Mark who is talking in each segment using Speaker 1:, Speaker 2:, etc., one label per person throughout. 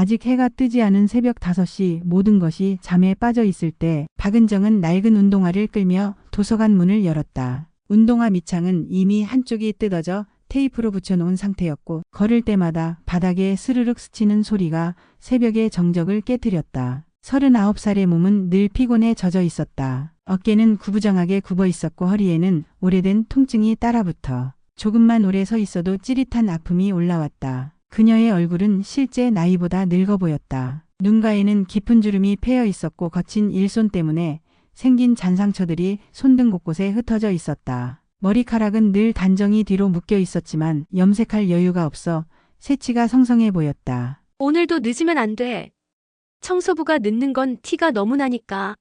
Speaker 1: 아직 해가 뜨지 않은 새벽 5시 모든 것이 잠에 빠져 있을 때 박은정은 낡은 운동화를 끌며 도서관 문을 열었다. 운동화 밑창은 이미 한쪽이 뜯어져 테이프로 붙여놓은 상태였고 걸을 때마다 바닥에 스르륵 스치는 소리가 새벽의 정적을 깨뜨렸다. 39살의 몸은 늘 피곤에 젖어 있었다. 어깨는 구부정하게 굽어 있었고 허리에는 오래된 통증이 따라붙어 조금만 오래 서 있어도 찌릿한 아픔이 올라왔다. 그녀의 얼굴은 실제 나이보다 늙어 보였다. 눈가에는 깊은 주름이 패여 있었고 거친 일손 때문에 생긴 잔상처들이 손등 곳곳에 흩어져 있었다. 머리카락은 늘 단정히 뒤로 묶여 있었지만 염색할 여유가 없어 새치가 성성해 보였다.
Speaker 2: 오늘도 늦으면 안 돼. 청소부가 늦는 건 티가 너무 나니까.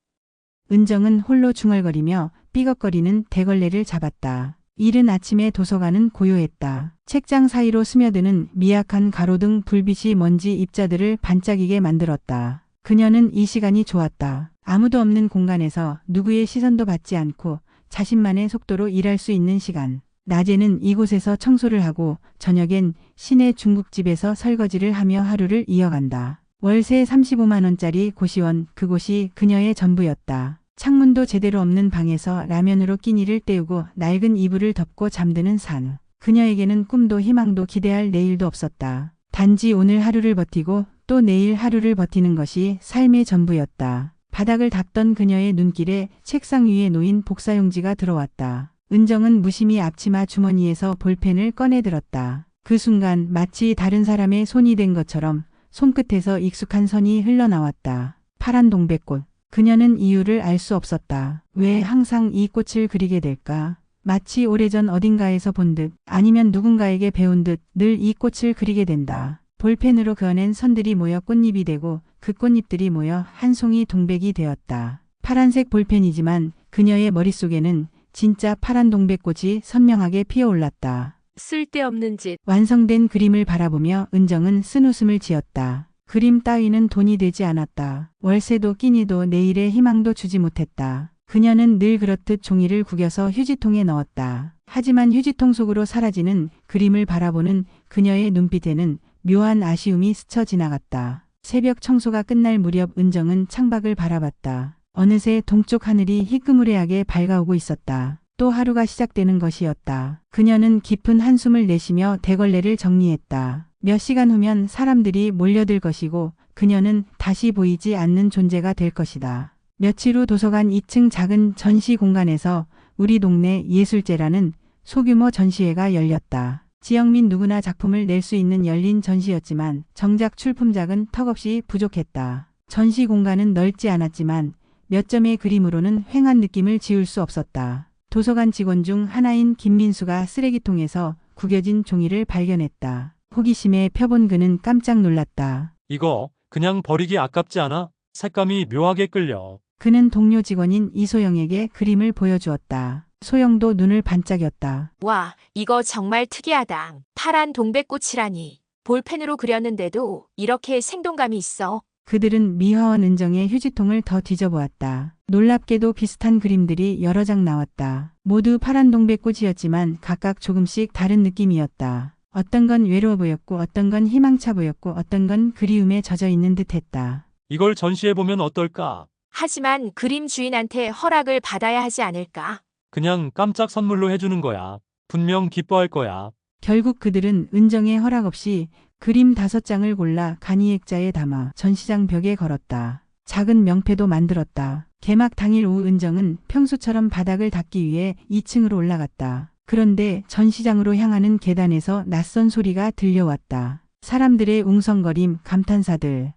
Speaker 1: 은정은 홀로 중얼거리며 삐걱거리는 대걸레를 잡았다. 이른 아침에 도서관은 고요했다. 책장 사이로 스며드는 미약한 가로등 불빛이 먼지 입자들을 반짝이게 만들었다. 그녀는 이 시간이 좋았다. 아무도 없는 공간에서 누구의 시선도 받지 않고 자신만의 속도로 일할 수 있는 시간. 낮에는 이곳에서 청소를 하고 저녁엔 시내 중국집에서 설거지를 하며 하루를 이어간다. 월세 35만 원짜리 고시원, 그곳이 그녀의 전부였다. 창문도 제대로 없는 방에서 라면으로 끼니를 때우고 낡은 이불을 덮고 잠드는 산. 그녀에게는 꿈도 희망도 기대할 내일도 없었다. 단지 오늘 하루를 버티고 또 내일 하루를 버티는 것이 삶의 전부였다. 바닥을 닦던 그녀의 눈길에 책상 위에 놓인 복사용지가 들어왔다. 은정은 무심히 앞치마 주머니에서 볼펜을 꺼내들었다. 그 순간 마치 다른 사람의 손이 된 것처럼 손끝에서 익숙한 선이 흘러나왔다. 파란 동백꽃. 그녀는 이유를 알 수 없었다. 왜 항상 이 꽃을 그리게 될까? 마치 오래전 어딘가에서 본 듯 아니면 누군가에게 배운 듯 늘 이 꽃을 그리게 된다. 볼펜으로 그어낸 선들이 모여 꽃잎이 되고 그 꽃잎들이 모여 한 송이 동백이 되었다. 파란색 볼펜이지만 그녀의 머릿속에는 진짜 파란 동백꽃이 선명하게 피어올랐다.
Speaker 2: 쓸데없는 짓.
Speaker 1: 완성된 그림을 바라보며 은정은 쓴웃음을 지었다. 그림 따위는 돈이 되지 않았다. 월세도 끼니도 내일의 희망도 주지 못했다. 그녀는 늘 그렇듯 종이를 구겨서 휴지통에 넣었다. 하지만 휴지통 속으로 사라지는 그림을 바라보는 그녀의 눈빛에는 묘한 아쉬움이 스쳐 지나갔다. 새벽 청소가 끝날 무렵 은정은 창밖을 바라봤다. 어느새 동쪽 하늘이 희끄무레하게 밝아오고 있었다. 또 하루가 시작되는 것이었다. 그녀는 깊은 한숨을 내쉬며 대걸레를 정리했다. 몇 시간 후면 사람들이 몰려들 것이고 그녀는 다시 보이지 않는 존재가 될 것이다. 며칠 후 도서관 2층 작은 전시 공간에서 우리 동네 예술제라는 소규모 전시회가 열렸다. 지역 민 누구나 작품을 낼 수 있는 열린 전시였지만 정작 출품작은 턱없이 부족했다. 전시 공간은 넓지 않았지만 몇 점의 그림으로는 휑한 느낌을 지울 수 없었다. 도서관 직원 중 하나인 김민수가 쓰레기통에서 구겨진 종이를 발견했다. 호기심에 펴본 그는 깜짝 놀랐다.
Speaker 3: 이거 그냥 버리기 아깝지 않아? 색감이 묘하게 끌려.
Speaker 1: 그는 동료 직원인 이소영에게 그림을 보여주었다. 소영도 눈을 반짝였다.
Speaker 4: 와, 이거 정말 특이하다. 파란 동백꽃이라니. 볼펜으로 그렸는데도 이렇게 생동감이 있어.
Speaker 1: 그들은 미화원 은정의 휴지통을 더 뒤져보았다. 놀랍게도 비슷한 그림들이 여러 장 나왔다. 모두 파란 동백꽃이었지만 각각 조금씩 다른 느낌이었다. 어떤 건 외로워 보였고 어떤 건 희망차 보였고 어떤 건 그리움에 젖어 있는 듯했다.
Speaker 3: 이걸 전시해보면 어떨까?
Speaker 4: 하지만 그림 주인한테 허락을 받아야 하지 않을까?
Speaker 3: 그냥 깜짝 선물로 해주는 거야. 분명 기뻐할 거야.
Speaker 1: 결국 그들은 은정의 허락 없이 그림 5장을 골라 간이액자에 담아 전시장 벽에 걸었다. 작은 명패도 만들었다. 개막 당일 오후 은정은 평소처럼 바닥을 닦기 위해 2층으로 올라갔다. 그런데 전시장으로 향하는 계단에서 낯선 소리가 들려왔다. 사람들의 웅성거림, 감탄사들.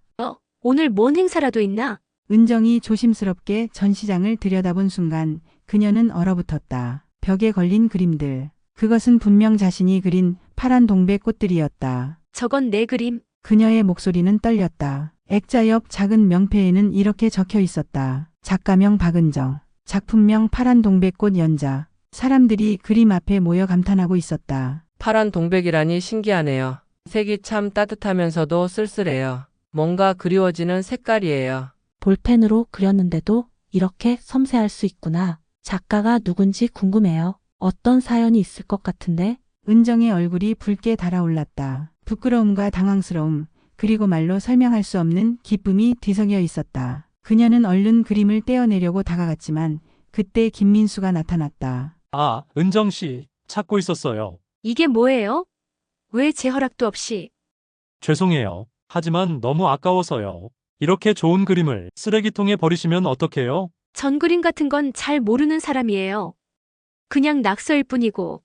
Speaker 2: 오늘 뭔 행사라도 있나?
Speaker 1: 은정이 조심스럽게 전시장을 들여다본 순간 그녀는 얼어붙었다. 벽에 걸린 그림들. 그것은 분명 자신이 그린 파란 동백꽃들이었다.
Speaker 2: 저건 내 그림.
Speaker 1: 그녀의 목소리는 떨렸다. 액자 옆 작은 명패에는 이렇게 적혀 있었다. 작가명 박은정, 작품명 파란 동백꽃 연자. 사람들이 그림 앞에 모여 감탄하고 있었다.
Speaker 5: 파란 동백이라니 신기하네요. 색이 참 따뜻하면서도 쓸쓸해요. 뭔가 그리워지는 색깔이에요.
Speaker 6: 볼펜으로 그렸는데도 이렇게 섬세할 수 있구나. 작가가 누군지 궁금해요. 어떤 사연이 있을 것 같은데?
Speaker 1: 은정의 얼굴이 붉게 달아올랐다. 부끄러움과 당황스러움, 그리고 말로 설명할 수 없는 기쁨이 뒤섞여 있었다. 그녀는 얼른 그림을 떼어내려고 다가갔지만 그때 김민수가 나타났다.
Speaker 3: 아, 은정 씨, 찾고 있었어요.
Speaker 2: 이게 뭐예요? 왜 제 허락도 없이?
Speaker 3: 죄송해요. 하지만 너무 아까워서요. 이렇게 좋은 그림을 쓰레기통에 버리시면 어떡해요?
Speaker 2: 전 그림 같은 건 잘 모르는 사람이에요. 그냥 낙서일 뿐이고.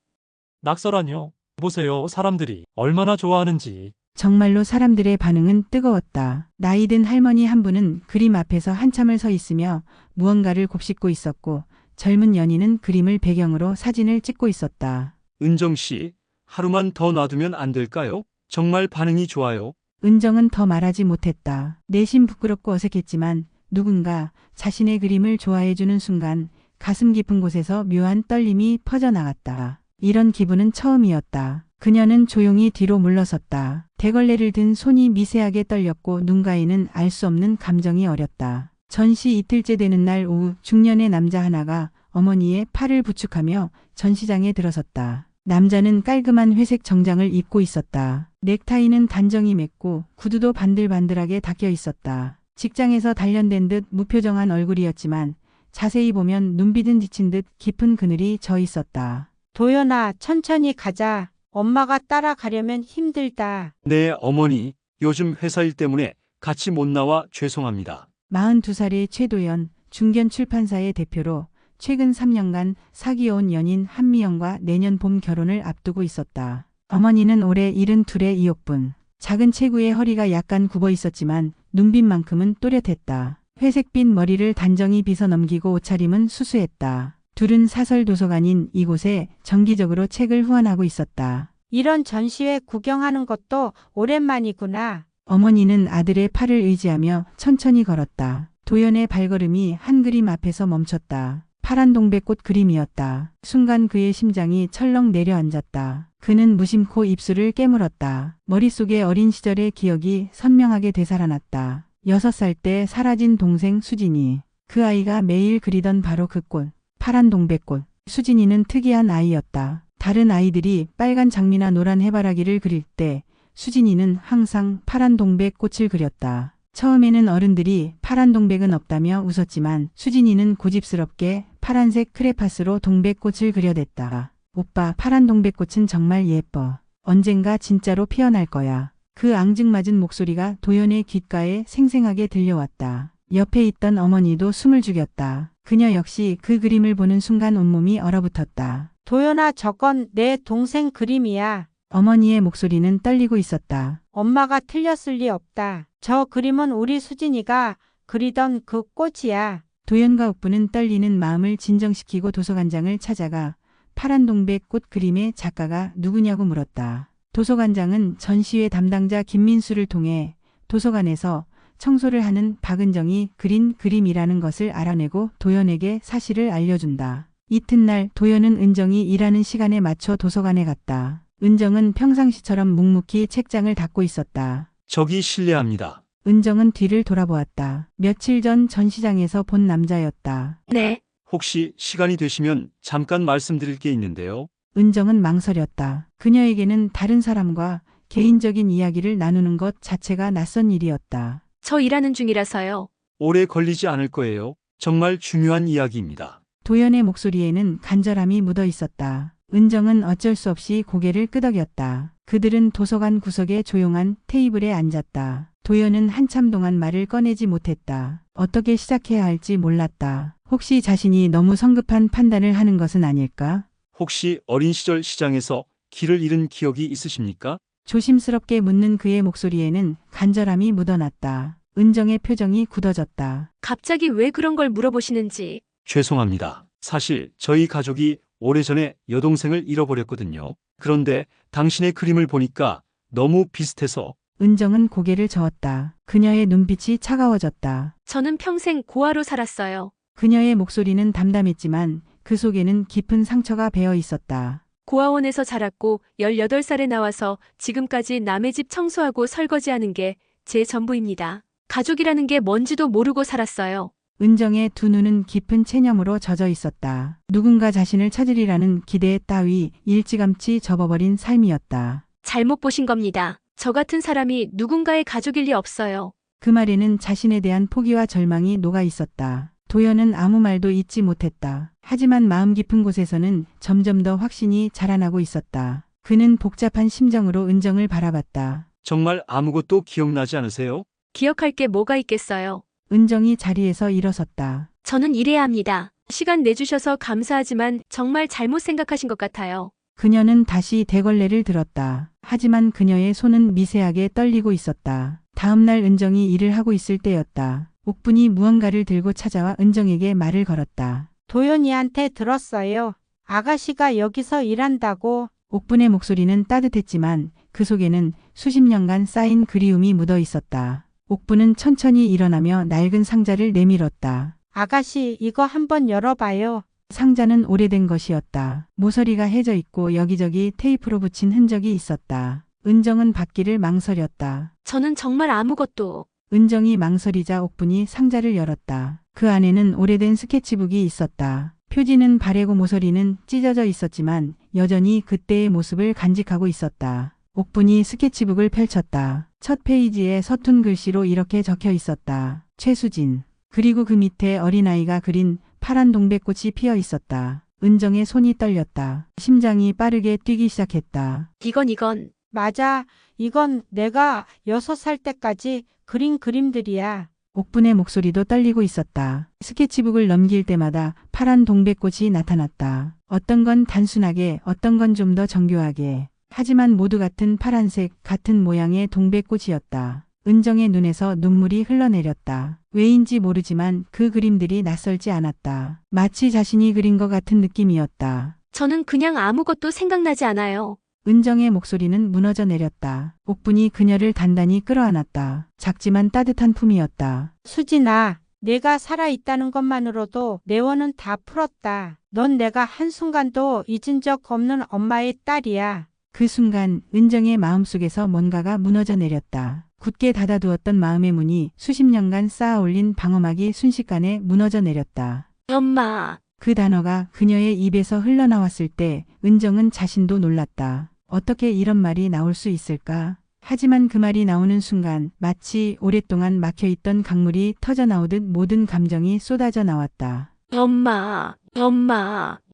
Speaker 3: 낙서라뇨. 보세요, 사람들이 얼마나 좋아하는지.
Speaker 1: 정말로 사람들의 반응은 뜨거웠다. 나이든 할머니 한 분은 그림 앞에서 한참을 서 있으며 무언가를 곱씹고 있었고 젊은 연인은 그림을 배경으로 사진을 찍고 있었다.
Speaker 7: 은정 씨, 하루만 더 놔두면 안 될까요? 정말 반응이 좋아요.
Speaker 1: 은정은 더 말하지 못했다. 내심 부끄럽고 어색했지만 누군가 자신의 그림을 좋아해주는 순간 가슴 깊은 곳에서 묘한 떨림이 퍼져나갔다. 이런 기분은 처음이었다. 그녀는 조용히 뒤로 물러섰다. 대걸레를 든 손이 미세하게 떨렸고 눈가에는 알 수 없는 감정이 어렸다. 전시 이틀째 되는 날 오후 중년의 남자 하나가 어머니의 팔을 부축하며 전시장에 들어섰다. 남자는 깔끔한 회색 정장을 입고 있었다. 넥타이는 단정히 맸고 구두도 반들반들하게 닦여 있었다. 직장에서 단련된 듯 무표정한 얼굴이었지만 자세히 보면 눈빛은 지친 듯 깊은 그늘이 져 있었다.
Speaker 8: 도연아, 천천히 가자. 엄마가 따라가려면 힘들다.
Speaker 7: 네, 어머니. 요즘 회사 일 때문에 같이 못 나와 죄송합니다.
Speaker 1: 42살의 최도연, 중견출판사의 대표로 최근 3년간 사귀어온 연인 한미영과 내년 봄 결혼을 앞두고 있었다. 어머니는 올해 72의 이옥분. 작은 체구의 허리가 약간 굽어 있었지만 눈빛만큼은 또렷했다. 회색빛 머리를 단정히 빗어 넘기고 옷차림은 수수했다. 둘은 사설 도서관인 이곳에 정기적으로 책을 후원하고 있었다.
Speaker 8: 이런 전시회 구경하는 것도 오랜만이구나.
Speaker 1: 어머니는 아들의 팔을 의지하며 천천히 걸었다. 도연의 발걸음이 한 그림 앞에서 멈췄다. 파란 동백꽃 그림이었다. 순간 그의 심장이 철렁 내려앉았다. 그는 무심코 입술을 깨물었다. 머릿속에 어린 시절의 기억이 선명하게 되살아났다. 6살 때 사라진 동생 수진이. 그 아이가 매일 그리던 바로 그 꽃. 파란 동백꽃. 수진이는 특이한 아이였다. 다른 아이들이 빨간 장미나 노란 해바라기를 그릴 때 수진이는 항상 파란 동백꽃을 그렸다. 처음에는 어른들이 파란 동백은 없다며 웃었지만 수진이는 고집스럽게 파란색 크레파스로 동백꽃을 그려댔다. 오빠, 파란 동백꽃은 정말 예뻐. 언젠가 진짜로 피어날 거야. 그 앙증맞은 목소리가 도연의 귓가에 생생하게 들려왔다. 옆에 있던 어머니도 숨을 죽였다. 그녀 역시 그 그림을 보는 순간 온몸이 얼어붙었다.
Speaker 8: 도연아, 저건 내 동생 그림이야.
Speaker 1: 어머니의 목소리는 떨리고 있었다.
Speaker 8: 엄마가 틀렸을 리 없다. 저 그림은 우리 수진이가 그리던 그 꽃이야.
Speaker 1: 도연과 옥부는 떨리는 마음을 진정시키고 도서관장을 찾아가 파란 동백꽃 그림의 작가가 누구냐고 물었다. 도서관장은 전시회 담당자 김민수를 통해 도서관에서 청소를 하는 박은정이 그린 그림이라는 것을 알아내고 도연에게 사실을 알려준다. 이튿날 도연은 은정이 일하는 시간에 맞춰 도서관에 갔다. 은정은 평상시처럼 묵묵히 책장을 닫고 있었다.
Speaker 7: 저기 실례합니다.
Speaker 1: 은정은 뒤를 돌아보았다. 며칠 전 전시장에서 본 남자였다.
Speaker 2: 네.
Speaker 7: 혹시 시간이 되시면 잠깐 말씀드릴 게 있는데요.
Speaker 1: 은정은 망설였다. 그녀에게는 다른 사람과 개인적인 이야기를 나누는 것 자체가 낯선 일이었다.
Speaker 2: 저 일하는 중이라서요.
Speaker 7: 오래 걸리지 않을 거예요. 정말 중요한 이야기입니다.
Speaker 1: 도연의 목소리에는 간절함이 묻어 있었다. 은정은 어쩔 수 없이 고개를 끄덕였다. 그들은 도서관 구석의 조용한 테이블에 앉았다. 도연은 한참 동안 말을 꺼내지 못했다. 어떻게 시작해야 할지 몰랐다. 혹시 자신이 너무 성급한 판단을 하는 것은 아닐까?
Speaker 7: 혹시 어린 시절 시장에서 길을 잃은 기억이 있으십니까?
Speaker 1: 조심스럽게 묻는 그의 목소리에는 간절함이 묻어났다. 은정의 표정이 굳어졌다.
Speaker 2: 갑자기 왜 그런 걸 물어보시는지.
Speaker 7: 죄송합니다. 사실 저희 가족이 오래전에 여동생을 잃어버렸거든요. 그런데 당신의 그림을 보니까 너무 비슷해서.
Speaker 1: 은정은 고개를 저었다. 그녀의 눈빛이 차가워졌다.
Speaker 2: 저는 평생 고아로 살았어요.
Speaker 1: 그녀의 목소리는 담담했지만 그 속에는 깊은 상처가 배어 있었다.
Speaker 2: 고아원에서 자랐고 18살에 나와서 지금까지 남의 집 청소하고 설거지하는 게 제 전부입니다. 가족이라는 게 뭔지도 모르고 살았어요.
Speaker 1: 은정의 두 눈은 깊은 체념으로 젖어 있었다. 누군가 자신을 찾으리라는 기대 따위 일찌감치 접어버린 삶이었다.
Speaker 2: 잘못 보신 겁니다. 저 같은 사람이 누군가의 가족일 리 없어요.
Speaker 1: 그 말에는 자신에 대한 포기와 절망이 녹아 있었다. 도연은 아무 말도 잇지 못했다. 하지만 마음 깊은 곳에서는 점점 더 확신이 자라나고 있었다. 그는 복잡한 심정으로 은정을 바라봤다.
Speaker 7: 정말 아무것도 기억나지 않으세요?
Speaker 2: 기억할 게 뭐가 있겠어요.
Speaker 1: 은정이 자리에서 일어섰다.
Speaker 2: 저는 일해야 합니다. 시간 내주셔서 감사하지만 정말 잘못 생각하신 것 같아요.
Speaker 1: 그녀는 다시 대걸레를 들었다. 하지만 그녀의 손은 미세하게 떨리고 있었다. 다음 날 은정이 일을 하고 있을 때였다. 옥분이 무언가를 들고 찾아와 은정에게 말을 걸었다.
Speaker 8: 도연이한테 들었어요. 아가씨가 여기서 일한다고.
Speaker 1: 옥분의 목소리는 따뜻했지만 그 속에는 수십 년간 쌓인 그리움이 묻어 있었다. 옥분은 천천히 일어나며 낡은 상자를 내밀었다.
Speaker 8: 아가씨 이거 한번 열어봐요.
Speaker 1: 상자는 오래된 것이었다. 모서리가 해져 있고 여기저기 테이프로 붙인 흔적이 있었다. 은정은 받기를 망설였다.
Speaker 2: 저는 정말 아무것도.
Speaker 1: 은정이 망설이자 옥분이 상자를 열었다. 그 안에는 오래된 스케치북이 있었다. 표지는 바래고 모서리는 찢어져 있었지만 여전히 그때의 모습을 간직하고 있었다. 옥분이 스케치북을 펼쳤다. 첫 페이지에 서툰 글씨로 이렇게 적혀 있었다. 최수진. 그리고 그 밑에 어린아이가 그린 파란 동백꽃이 피어 있었다. 은정의 손이 떨렸다. 심장이 빠르게 뛰기 시작했다.
Speaker 2: 이건.
Speaker 8: 맞아. 이건 내가 6살 때까지 그린 그림들이야.
Speaker 1: 옥분의 목소리도 떨리고 있었다. 스케치북을 넘길 때마다 파란 동백꽃이 나타났다. 어떤 건 단순하게, 어떤 건 좀 더 정교하게. 하지만 모두 같은 파란색, 같은 모양의 동백꽃이었다. 은정의 눈에서 눈물이 흘러내렸다. 왜인지 모르지만 그 그림들이 낯설지 않았다. 마치 자신이 그린 것 같은 느낌이었다.
Speaker 2: 저는 그냥 아무것도 생각나지 않아요.
Speaker 1: 은정의 목소리는 무너져 내렸다. 옥분이 그녀를 단단히 끌어안았다. 작지만 따뜻한 품이었다.
Speaker 8: 수진아, 내가 살아있다는 것만으로도 내 원은 다 풀었다. 넌 내가 한순간도 잊은 적 없는 엄마의 딸이야.
Speaker 1: 그 순간 은정의 마음속에서 뭔가가 무너져 내렸다. 굳게 닫아두었던 마음의 문이 수십 년간 쌓아 올린 방어막이 순식간에 무너져 내렸다.
Speaker 2: 엄마.
Speaker 1: 그 단어가 그녀의 입에서 흘러나왔을 때 은정은 자신도 놀랐다. 어떻게 이런 말이 나올 수 있을까? 하지만 그 말이 나오는 순간 마치 오랫동안 막혀있던 강물이 터져나오듯 모든 감정이 쏟아져 나왔다.
Speaker 2: 엄마.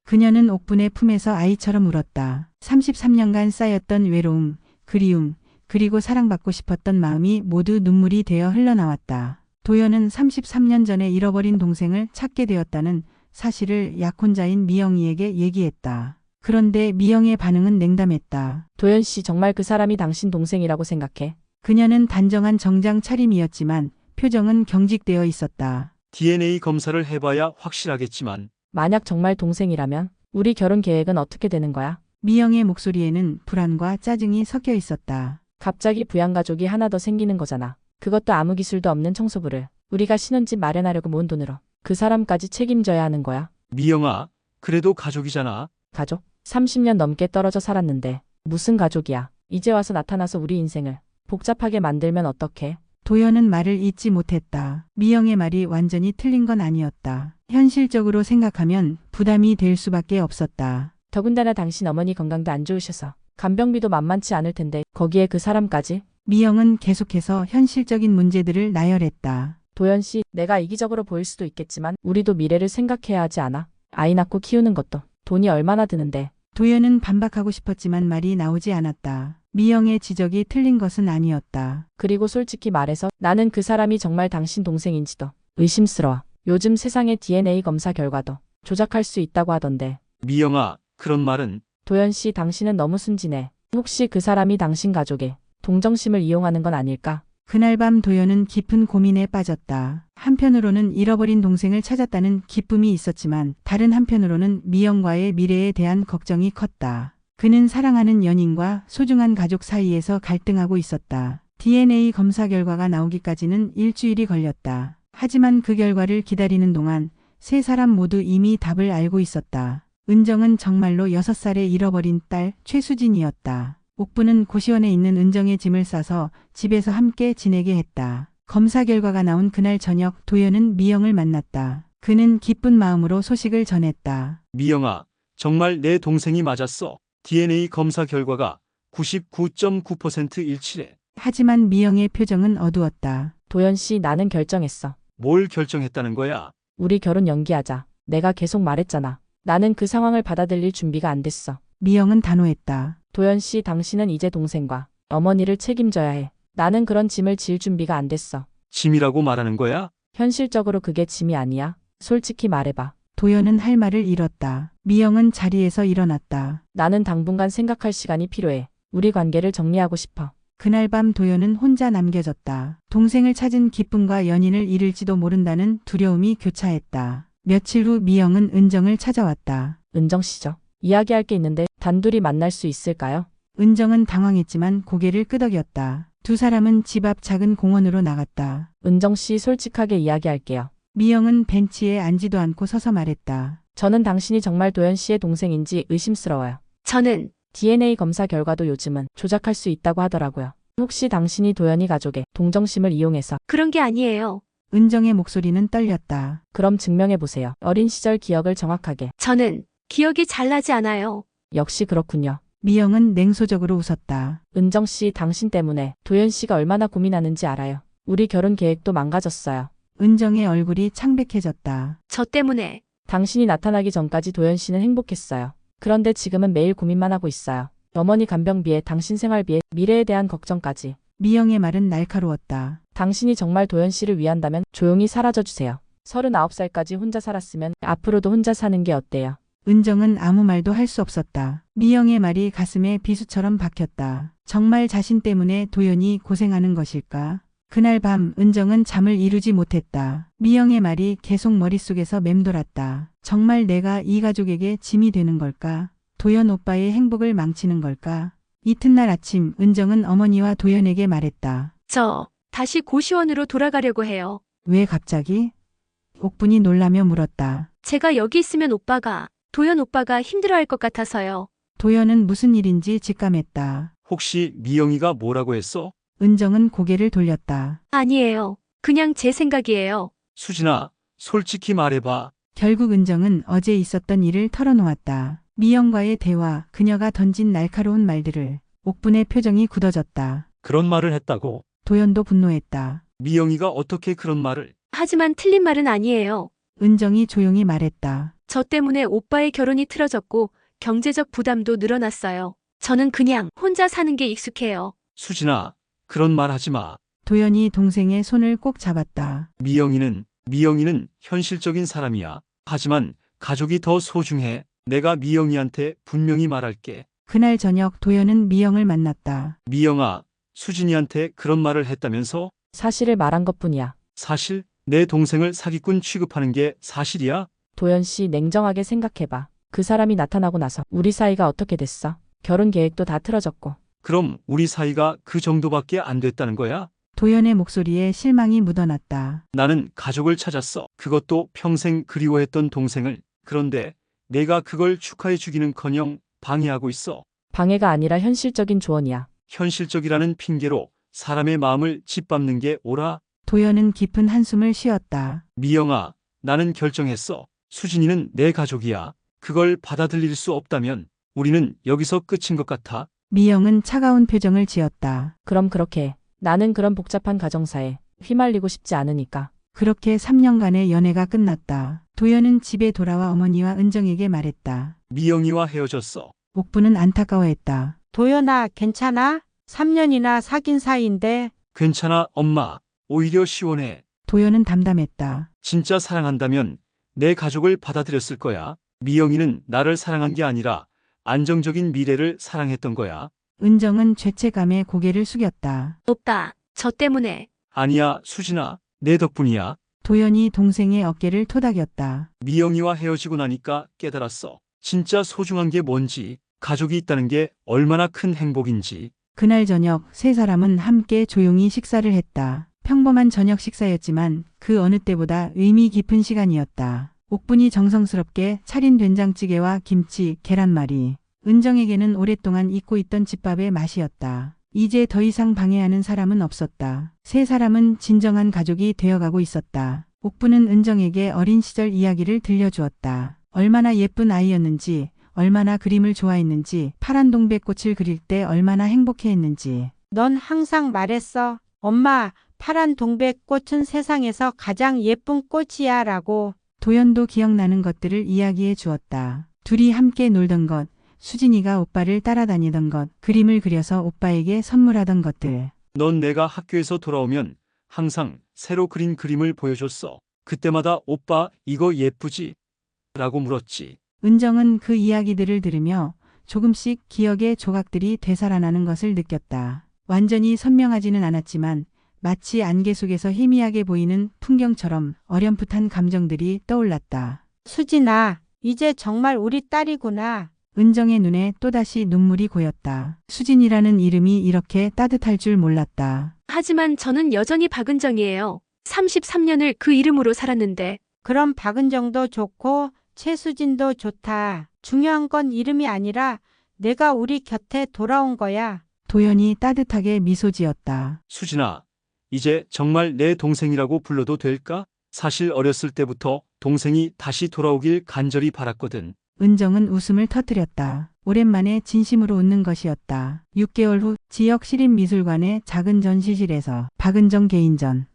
Speaker 1: 그녀는 옥분의 품에서 아이처럼 울었다. 33년간 쌓였던 외로움, 그리움, 그리고 사랑받고 싶었던 마음이 모두 눈물이 되어 흘러나왔다. 도연은 33년 전에 잃어버린 동생을 찾게 되었다는 사실을 약혼자인 미영이에게 얘기했다. 그런데 미영의 반응은 냉담했다.
Speaker 9: 도연 씨 정말 그 사람이 당신 동생이라고 생각해?
Speaker 1: 그녀는 단정한 정장 차림이었지만 표정은 경직되어 있었다.
Speaker 7: DNA 검사를 해봐야 확실하겠지만
Speaker 9: 만약 정말 동생이라면 우리 결혼 계획은 어떻게 되는 거야?
Speaker 1: 미영의 목소리에는 불안과 짜증이 섞여 있었다.
Speaker 9: 갑자기 부양가족이 하나 더 생기는 거잖아. 그것도 아무 기술도 없는 청소부를 우리가 신혼집 마련하려고 모은 돈으로 그 사람까지 책임져야 하는 거야.
Speaker 7: 미영아, 그래도 가족이잖아.
Speaker 9: 가족? 30년 넘게 떨어져 살았는데 무슨 가족이야. 이제 와서 나타나서 우리 인생을 복잡하게 만들면 어떡해?
Speaker 1: 도연은 말을 잇지 못했다. 미영의 말이 완전히 틀린 건 아니었다. 현실적으로 생각하면 부담이 될 수밖에 없었다.
Speaker 9: 더군다나 당신 어머니 건강도 안 좋으셔서 간병비도 만만치 않을 텐데 거기에 그 사람까지?
Speaker 1: 미영은 계속해서 현실적인 문제들을 나열했다.
Speaker 9: 도연 씨, 내가 이기적으로 보일 수도 있겠지만 우리도 미래를 생각해야 하지 않아? 아이 낳고 키우는 것도 돈이 얼마나 드는데.
Speaker 1: 도연은 반박하고 싶었지만 말이 나오지 않았다. 미영의 지적이 틀린 것은 아니었다.
Speaker 9: 그리고 솔직히 말해서 나는 그 사람이 정말 당신 동생인지도 의심스러워. 요즘 세상의 DNA 검사 결과도 조작할 수 있다고 하던데.
Speaker 7: 미영아, 그런 말은.
Speaker 9: 도연 씨, 당신은 너무 순진해. 혹시 그 사람이 당신 가족의 동정심을 이용하는 건 아닐까?
Speaker 1: 그날 밤 도연은 깊은 고민에 빠졌다. 한편으로는 잃어버린 동생을 찾았다는 기쁨이 있었지만 다른 한편으로는 미영과의 미래에 대한 걱정이 컸다. 그는 사랑하는 연인과 소중한 가족 사이에서 갈등하고 있었다. DNA 검사 결과가 나오기까지는 일주일이 걸렸다. 하지만 그 결과를 기다리는 동안 세 사람 모두 이미 답을 알고 있었다. 은정은 정말로 6살에 잃어버린 딸 최수진이었다. 옥부는 고시원에 있는 은정의 짐을 싸서 집에서 함께 지내게 했다. 검사 결과가 나온 그날 저녁 도연은 미영을 만났다. 그는 기쁜 마음으로 소식을 전했다.
Speaker 7: 미영아, 정말 내 동생이 맞았어. DNA 검사 결과가 99.9% 일치래.
Speaker 1: 하지만 미영의 표정은 어두웠다.
Speaker 9: 도연 씨, 나는 결정했어.
Speaker 7: 뭘 결정했다는 거야?
Speaker 9: 우리 결혼 연기하자. 내가 계속 말했잖아. 나는 그 상황을 받아들일 준비가 안 됐어.
Speaker 1: 미영은 단호했다.
Speaker 9: 도연 씨, 당신은 이제 동생과 어머니를 책임져야 해. 나는 그런 짐을 질 준비가 안 됐어.
Speaker 7: 짐이라고 말하는 거야?
Speaker 9: 현실적으로 그게 짐이 아니야. 솔직히 말해봐.
Speaker 1: 도연은 할 말을 잃었다. 미영은 자리에서 일어났다.
Speaker 9: 나는 당분간 생각할 시간이 필요해. 우리 관계를 정리하고 싶어.
Speaker 1: 그날 밤 도연은 혼자 남겨졌다. 동생을 찾은 기쁨과 연인을 잃을지도 모른다는 두려움이 교차했다. 며칠 후 미영은 은정을 찾아왔다.
Speaker 9: 은정 씨죠. 이야기할 게 있는데 단둘이 만날 수 있을까요?
Speaker 1: 은정은 당황했지만 고개를 끄덕였다. 두 사람은 집 앞 작은 공원으로 나갔다.
Speaker 9: 은정 씨, 솔직하게 이야기할게요.
Speaker 1: 미영은 벤치에 앉지도 않고 서서 말했다.
Speaker 9: 저는 당신이 정말 도연 씨의 동생인지 의심스러워요.
Speaker 2: 저는
Speaker 9: DNA 검사 결과도 요즘은 조작할 수 있다고 하더라고요. 혹시 당신이 도연이 가족의 동정심을 이용해서
Speaker 2: 그런 게 아니에요.
Speaker 1: 은정의 목소리는 떨렸다.
Speaker 9: 그럼 증명해 보세요. 어린 시절 기억을 정확하게.
Speaker 2: 저는 기억이 잘 나지 않아요.
Speaker 9: 역시 그렇군요.
Speaker 1: 미영은 냉소적으로 웃었다.
Speaker 9: 은정 씨, 당신 때문에 도연 씨가 얼마나 고민하는지 알아요. 우리 결혼 계획도 망가졌어요.
Speaker 1: 은정의 얼굴이 창백해졌다.
Speaker 2: 저 때문에
Speaker 9: 당신이 나타나기 전까지 도연 씨는 행복했어요. 그런데 지금은 매일 고민만 하고 있어요. 어머니 간병비에 당신 생활비에 미래에 대한 걱정까지.
Speaker 1: 미영의 말은 날카로웠다.
Speaker 9: 당신이 정말 도연 씨를 위한다면 조용히 사라져 주세요. 39살까지 혼자 살았으면 앞으로도 혼자 사는 게 어때요?
Speaker 1: 은정은 아무 말도 할 수 없었다. 미영의 말이 가슴에 비수처럼 박혔다. 정말 자신 때문에 도연이 고생하는 것일까? 그날 밤 은정은 잠을 이루지 못했다. 미영의 말이 계속 머릿속에서 맴돌았다. 정말 내가 이 가족에게 짐이 되는 걸까? 도연 오빠의 행복을 망치는 걸까? 이튿날 아침 은정은 어머니와 도연에게 말했다.
Speaker 2: 저 다시 고시원으로 돌아가려고 해요.
Speaker 1: 왜 갑자기? 옥분이 놀라며 물었다.
Speaker 2: 제가 여기 있으면 도연 오빠가 힘들어할 것 같아서요.
Speaker 1: 도연은 무슨 일인지 직감했다.
Speaker 7: 혹시 미영이가 뭐라고 했어?
Speaker 1: 은정은 고개를 돌렸다.
Speaker 2: 아니에요. 그냥 제 생각이에요.
Speaker 7: 수진아, 솔직히 말해봐.
Speaker 1: 결국 은정은 어제 있었던 일을 털어놓았다. 미영과의 대화, 그녀가 던진 날카로운 말들을. 옥분의 표정이 굳어졌다.
Speaker 3: 그런 말을 했다고.
Speaker 1: 도연도 분노했다.
Speaker 7: 미영이가 어떻게 그런 말을?
Speaker 2: 하지만 틀린 말은 아니에요.
Speaker 1: 은정이 조용히 말했다.
Speaker 2: 저 때문에 오빠의 결혼이 틀어졌고 경제적 부담도 늘어났어요. 저는 그냥 혼자 사는 게 익숙해요.
Speaker 7: 수진아, 그런 말 하지 마.
Speaker 1: 도연이 동생의 손을 꼭 잡았다.
Speaker 7: 미영이는 현실적인 사람이야. 하지만 가족이 더 소중해. 내가 미영이한테 분명히 말할게.
Speaker 1: 그날 저녁 도연은 미영을 만났다.
Speaker 7: 미영아, 수진이한테 그런 말을 했다면서?
Speaker 9: 사실을 말한 것뿐이야.
Speaker 7: 사실? 내 동생을 사기꾼 취급하는 게 사실이야?
Speaker 9: 도연 씨, 냉정하게 생각해봐. 그 사람이 나타나고 나서 우리 사이가 어떻게 됐어? 결혼 계획도 다 틀어졌고.
Speaker 7: 그럼 우리 사이가 그 정도밖에 안 됐다는 거야?
Speaker 1: 도연의 목소리에 실망이 묻어났다.
Speaker 7: 나는 가족을 찾았어. 그것도 평생 그리워했던 동생을. 그런데 내가 그걸 축하해 주기는커녕 방해하고 있어.
Speaker 9: 방해가 아니라 현실적인 조언이야.
Speaker 7: 현실적이라는 핑계로 사람의 마음을 짓밟는 게 옳아?
Speaker 1: 도연은 깊은 한숨을 쉬었다.
Speaker 7: 미영아, 나는 결정했어. 수진이는 내 가족이야. 그걸 받아들일 수 없다면 우리는 여기서 끝인 것 같아.
Speaker 1: 미영은 차가운 표정을 지었다.
Speaker 9: 그럼 그렇게 해. 나는 그런 복잡한 가정사에 휘말리고 싶지 않으니까.
Speaker 1: 그렇게 3년간의 연애가 끝났다. 도연은 집에 돌아와 어머니와 은정에게 말했다.
Speaker 7: 미영이와 헤어졌어.
Speaker 1: 옥부는 안타까워했다.
Speaker 8: 도연아, 괜찮아? 3년이나 사귄 사이인데.
Speaker 7: 괜찮아, 엄마. 오히려 시원해.
Speaker 1: 도연은 담담했다.
Speaker 7: 진짜 사랑한다면 내 가족을 받아들였을 거야. 미영이는 나를 사랑한 게 아니라 안정적인 미래를 사랑했던 거야.
Speaker 1: 은정은 죄책감에 고개를 숙였다.
Speaker 2: 오빠, 저 때문에
Speaker 7: 아니야, 수진아. 내 덕분이야.
Speaker 1: 도연이 동생의 어깨를 토닥였다.
Speaker 7: 미영이와 헤어지고 나니까 깨달았어. 진짜 소중한 게 뭔지, 가족이 있다는 게 얼마나 큰 행복인지.
Speaker 1: 그날 저녁 세 사람은 함께 조용히 식사를 했다. 평범한 저녁 식사였지만 그 어느 때보다 의미 깊은 시간이었다. 옥분이 정성스럽게 차린 된장찌개와 김치, 계란말이. 은정에게는 오랫동안 잊고 있던 집밥의 맛이었다. 이제 더 이상 방해하는 사람은 없었다. 세 사람은 진정한 가족이 되어가고 있었다. 옥부는 은정에게 어린 시절 이야기를 들려주었다. 얼마나 예쁜 아이였는지, 얼마나 그림을 좋아했는지, 파란 동백꽃을 그릴 때 얼마나 행복해했는지.
Speaker 8: 넌 항상 말했어. 엄마, 파란 동백꽃은 세상에서 가장 예쁜 꽃이야 라고.
Speaker 1: 도연도 기억나는 것들을 이야기해 주었다. 둘이 함께 놀던 것, 수진이가 오빠를 따라다니던 것, 그림을 그려서 오빠에게 선물하던 것들.
Speaker 7: 넌 내가 학교에서 돌아오면 항상 새로 그린 그림을 보여줬어. 그때마다 오빠 이거 예쁘지? 라고 물었지.
Speaker 1: 은정은 그 이야기들을 들으며 조금씩 기억의 조각들이 되살아나는 것을 느꼈다. 완전히 선명하지는 않았지만 마치 안개 속에서 희미하게 보이는 풍경처럼 어렴풋한 감정들이 떠올랐다.
Speaker 8: 수진아, 이제 정말 우리 딸이구나.
Speaker 1: 은정의 눈에 또다시 눈물이 고였다. 수진이라는 이름이 이렇게 따뜻할 줄 몰랐다.
Speaker 2: 하지만 저는 여전히 박은정이에요. 33년을 그 이름으로 살았는데.
Speaker 8: 그럼 박은정도 좋고 최수진도 좋다. 중요한 건 이름이 아니라 내가 우리 곁에 돌아온 거야.
Speaker 1: 도연이 따뜻하게 미소 지었다.
Speaker 7: 수진아, 이제 정말 내 동생이라고 불러도 될까? 사실 어렸을 때부터 동생이 다시 돌아오길 간절히 바랐거든.
Speaker 1: 은정은 웃음을 터뜨렸다. 오랜만에 진심으로 웃는 것이었다. 6개월 후 지역 시립미술관의 작은 전시실에서 박은정 개인전.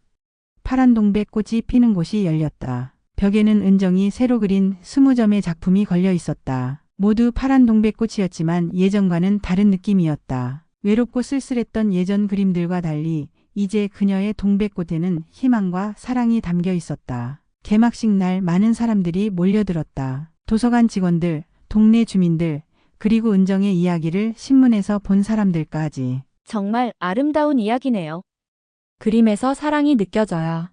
Speaker 1: 파란 동백꽃이 피는 곳이 열렸다. 벽에는 은정이 새로 그린 20점의 작품이 걸려 있었다. 모두 파란 동백꽃이었지만 예전과는 다른 느낌이었다. 외롭고 쓸쓸했던 예전 그림들과 달리 이제 그녀의 동백꽃에는 희망과 사랑이 담겨 있었다. 개막식 날 많은 사람들이 몰려들었다. 도서관 직원들, 동네 주민들, 그리고 은정의 이야기를 신문에서 본 사람들까지.
Speaker 9: 정말 아름다운 이야기네요. 그림에서 사랑이 느껴져요.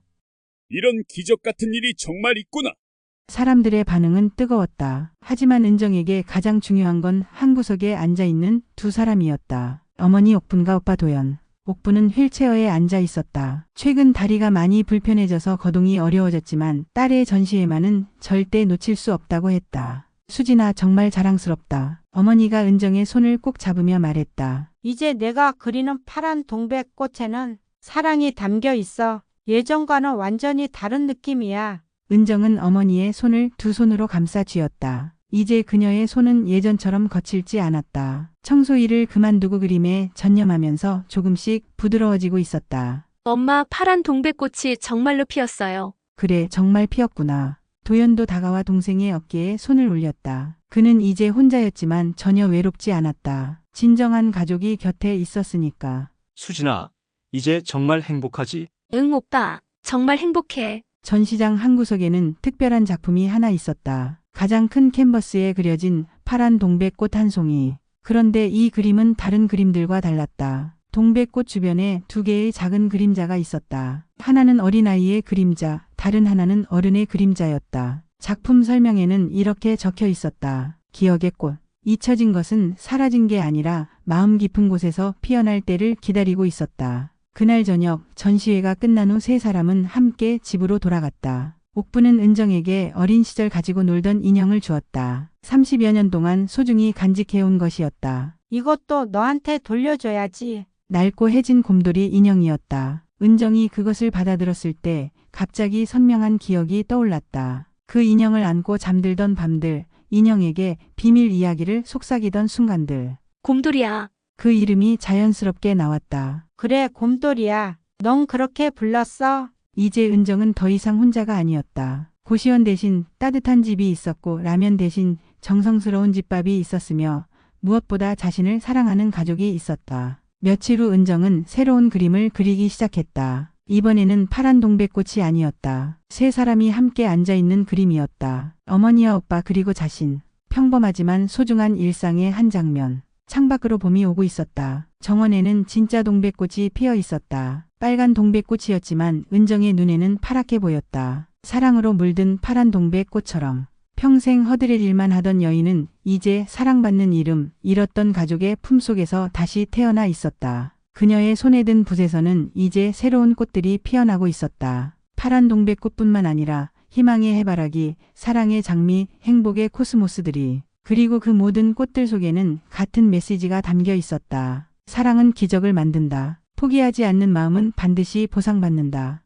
Speaker 10: 이런 기적 같은 일이 정말 있구나.
Speaker 1: 사람들의 반응은 뜨거웠다. 하지만 은정에게 가장 중요한 건 한 구석에 앉아있는 두 사람이었다. 어머니 옥분과 오빠 도연. 옥분은 휠체어에 앉아 있었다. 최근 다리가 많이 불편해져서 거동이 어려워졌지만 딸의 전시회만은 절대 놓칠 수 없다고 했다. 수진아, 정말 자랑스럽다. 어머니가 은정의 손을 꼭 잡으며 말했다.
Speaker 8: 이제 내가 그리는 파란 동백꽃에는 사랑이 담겨 있어. 예전과는 완전히 다른 느낌이야.
Speaker 1: 은정은 어머니의 손을 두 손으로 감싸 쥐었다. 이제 그녀의 손은 예전처럼 거칠지 않았다. 청소일을 그만두고 그림에 전념하면서 조금씩 부드러워지고 있었다.
Speaker 2: 엄마, 파란 동백꽃이 정말로 피었어요.
Speaker 1: 그래, 정말 피었구나. 도연도 다가와 동생의 어깨에 손을 올렸다. 그는 이제 혼자였지만 전혀 외롭지 않았다. 진정한 가족이 곁에 있었으니까.
Speaker 7: 수진아, 이제 정말 행복하지?
Speaker 2: 응, 오빠. 정말 행복해.
Speaker 1: 전시장 한 구석에는 특별한 작품이 하나 있었다. 가장 큰 캔버스에 그려진 파란 동백꽃 한 송이. 그런데 이 그림은 다른 그림들과 달랐다. 동백꽃 주변에 두 개의 작은 그림자가 있었다. 하나는 어린아이의 그림자, 다른 하나는 어른의 그림자였다. 작품 설명에는 이렇게 적혀 있었다. 기억의 꽃. 잊혀진 것은 사라진 게 아니라 마음 깊은 곳에서 피어날 때를 기다리고 있었다. 그날 저녁 전시회가 끝난 후 세 사람은 함께 집으로 돌아갔다. 옥부는 은정에게 어린 시절 가지고 놀던 인형을 주었다. 30여 년 동안 소중히 간직해온 것이었다.
Speaker 8: 이것도 너한테 돌려줘야지.
Speaker 1: 낡고 해진 곰돌이 인형이었다. 은정이 그것을 받아들었을 때 갑자기 선명한 기억이 떠올랐다. 그 인형을 안고 잠들던 밤들, 인형에게 비밀 이야기를 속삭이던 순간들.
Speaker 2: 곰돌이야.
Speaker 1: 그 이름이 자연스럽게 나왔다.
Speaker 8: 그래, 곰돌이야. 넌 그렇게 불렀어?
Speaker 1: 이제 은정은 더 이상 혼자가 아니었다. 고시원 대신 따뜻한 집이 있었고 라면 대신 정성스러운 집밥이 있었으며 무엇보다 자신을 사랑하는 가족이 있었다. 며칠 후 은정은 새로운 그림을 그리기 시작했다. 이번에는 파란 동백꽃이 아니었다. 세 사람이 함께 앉아있는 그림이었다. 어머니와 오빠 그리고 자신. 평범하지만 소중한 일상의 한 장면. 창밖으로 봄이 오고 있었다. 정원에는 진짜 동백꽃이 피어 있었다. 빨간 동백꽃이었지만 은정의 눈에는 파랗게 보였다. 사랑으로 물든 파란 동백꽃처럼. 평생 허드렛 일만 하던 여인은 이제 사랑받는 이름, 잃었던 가족의 품속에서 다시 태어나 있었다. 그녀의 손에 든 붓에서는 이제 새로운 꽃들이 피어나고 있었다. 파란 동백꽃뿐만 아니라 희망의 해바라기, 사랑의 장미, 행복의 코스모스들이. 그리고 그 모든 꽃들 속에는 같은 메시지가 담겨 있었다. 사랑은 기적을 만든다. 포기하지 않는 마음은 반드시 보상받는다.